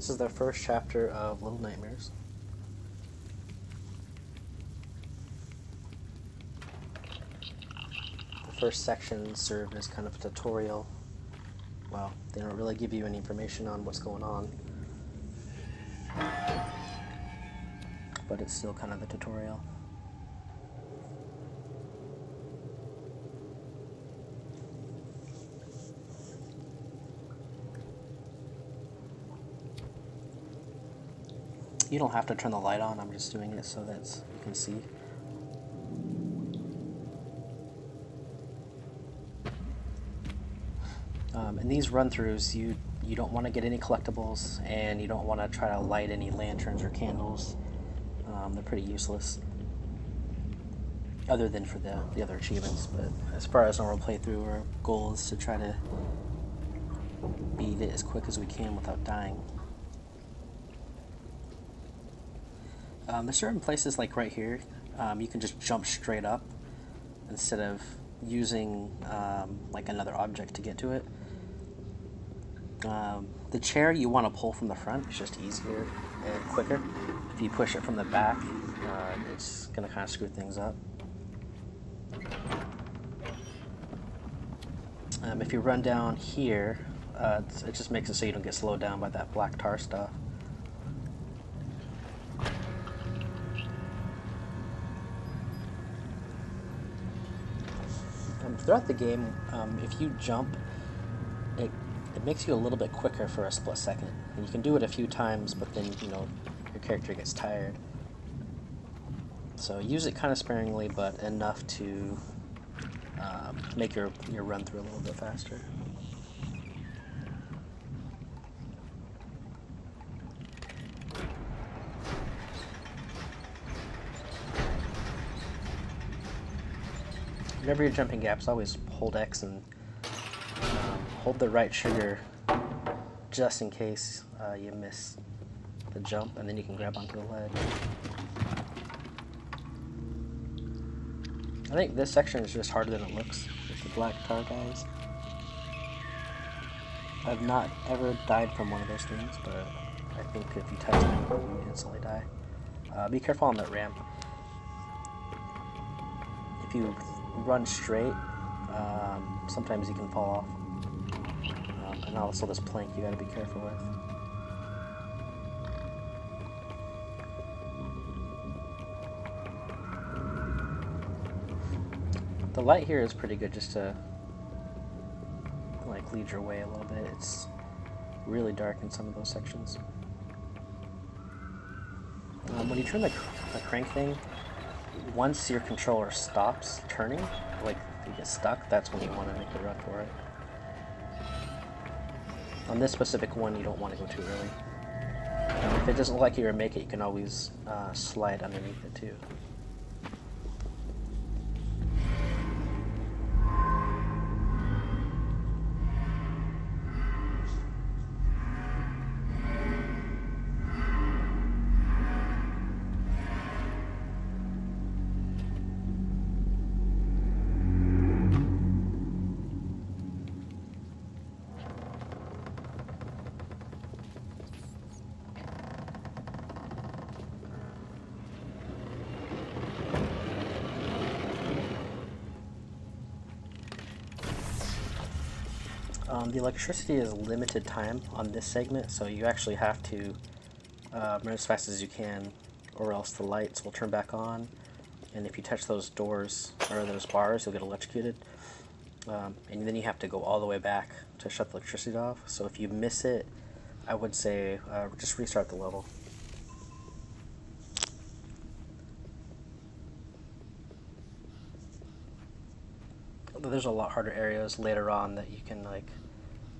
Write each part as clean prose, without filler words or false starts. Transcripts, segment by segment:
This is the first chapter of Little Nightmares. The first section served as kind of a tutorial. Well, they don't really give you any information on what's going on, but it's still kind of a tutorial. You don't have to turn the light on, I'm just doing it so that you can see. In these run-throughs, you don't want to get any collectibles, and you don't want to try to light any lanterns or candles. They're pretty useless, other than for the other achievements. But as far as normal playthrough, our goal is to try to beat it as quick as we can without dying. There's certain places, like right here, you can just jump straight up instead of using like another object to get to it. The chair you want to pull from the front. It's just easier and quicker. If you push it from the back, it's going to kind of screw things up. If you run down here, it just makes it so you don't get slowed down by that black tar stuff. Throughout the game, if you jump, it makes you a little bit quicker for a split second. And you can do it a few times, but then, you know, your character gets tired. So use it kind of sparingly, but enough to make your run through a little bit faster. Whenever you're jumping gaps, always hold X and hold the right trigger just in case you miss the jump, and then you can grab onto the ledge. I think this section is just harder than it looks with the black tar guys. I've not ever died from one of those things, but I think if you touch them, you instantly die. Be careful on that ramp. If you run straight, sometimes you can fall off. And also this plank you gotta be careful with. The light here is pretty good just to like lead your way a little bit. It's really dark in some of those sections. When you turn the crank thing, once your controller stops turning, like you get stuck, that's when you want to make the run for it. On this specific one, you don't want to go too early. If it doesn't look like you're going to make it, you can always slide underneath it too. The electricity is limited time on this segment, so you actually have to run as fast as you can, or else the lights will turn back on, and if you touch those doors or those bars, you'll get electrocuted. And then you have to go all the way back to shut the electricity off. So if you miss it, I would say just restart the level. There's a lot harder areas later on that you can like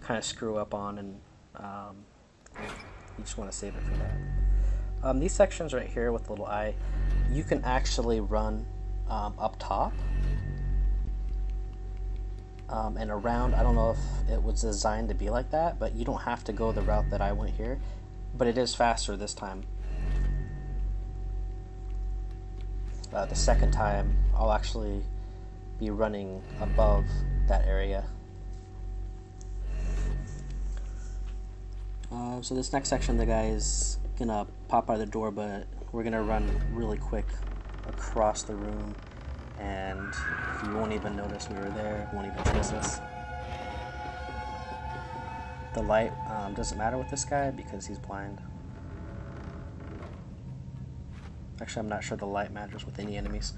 kind of screw up on, and you just want to save it for that. These sections right here with the little eye, you can actually run up top and around. I don't know if it was designed to be like that, but you don't have to go the route that I went here, but it is faster this time. The second time, I'll actually be running above that area. So this next section, the guy is gonna pop out of the door, but we're gonna run really quick across the room, and you won't even notice we were there, won't even trace us. The light doesn't matter with this guy because he's blind. Actually, I'm not sure the light matters with any enemies.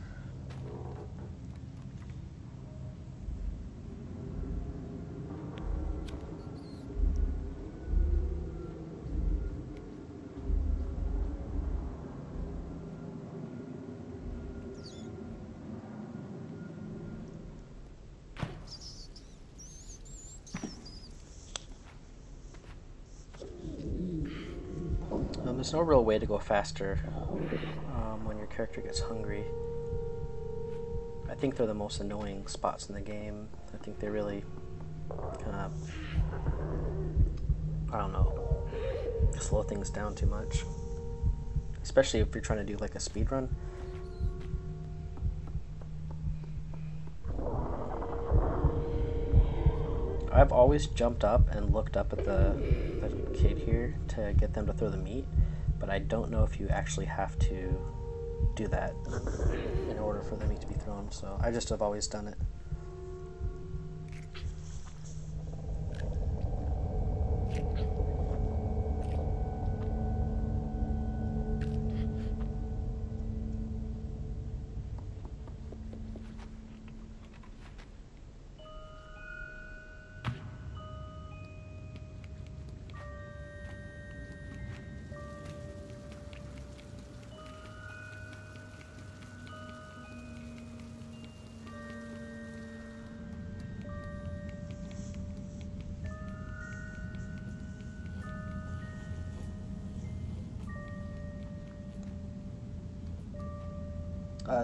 There's no real way to go faster when your character gets hungry. I think they're the most annoying spots in the game. I think they really kind of, I don't know, slow things down too much. Especially if you're trying to do like a speed run. I've always jumped up and looked up at the kid here to get them to throw the meat, but I don't know if you actually have to do that in order for the meat to be thrown, so I just have always done it.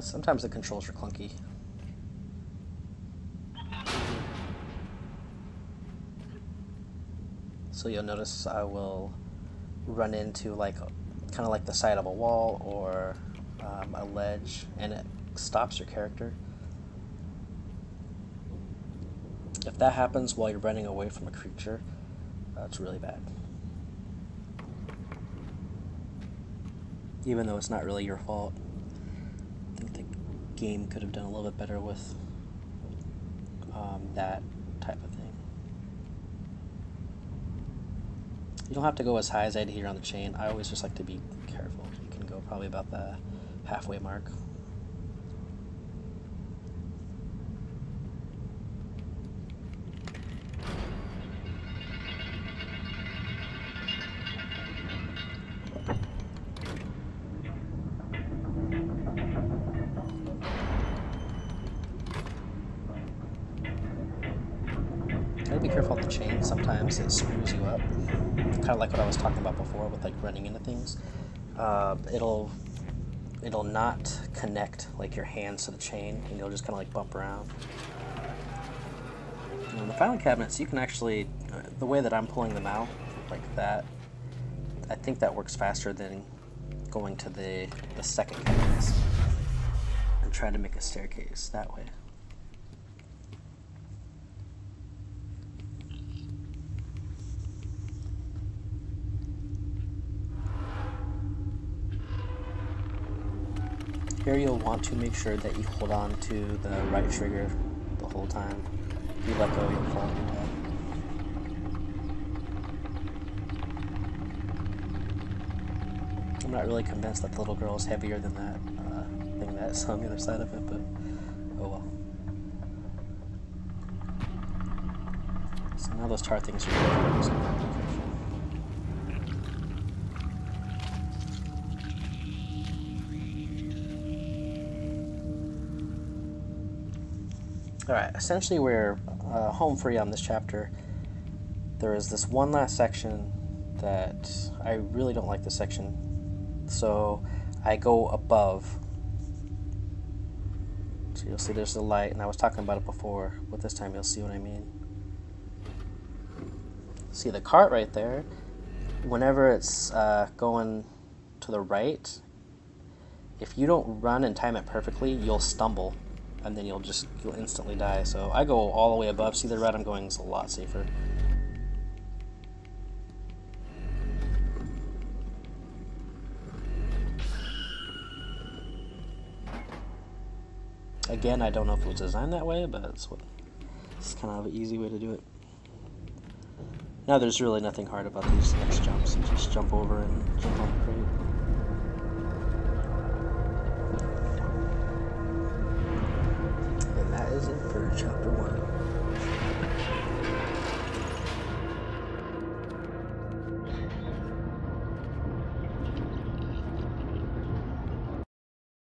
Sometimes the controls are clunky. So you'll notice I will run into like kind of like the side of a wall or a ledge, and it stops your character. If that happens while you're running away from a creature, it's really bad. Even though it's not really your fault. I think the game could have done a little bit better with that type of thing. You don't have to go as high as I did here on the chain. I always just like to be careful. You can go probably about the halfway mark. Gotta be careful with the chain. Sometimes it screws you up. Kind of like what I was talking about before with like running into things. It'll not connect like your hands to the chain, and you'll just kind of like bump around. And the filing cabinets, you can actually, the way that I'm pulling them out like that, I think that works faster than going to the second cabinets and trying to make a staircase that way. Here you'll want to make sure that you hold on to the right trigger the whole time. If you let go, you'll fall and die. I'm not really convinced that the little girl is heavier than that thing that's on the other side of it, but oh well. So now those tar things are really so be careful. Alright, essentially we're home free on this chapter. There is this one last section that I really don't like this section, so I go above. So you'll see there's the light, and I was talking about it before, but this time you'll see what I mean. See the cart right there? Whenever it's going to the right, if you don't run and time it perfectly, you'll stumble. And then you'll instantly die. So I go all the way above. See the red I'm going is a lot safer. Again, I don't know if it was designed that way, but it's kind of an easy way to do it. Now there's really nothing hard about these X jumps. You just jump over and jump on the crate. And that is it for chapter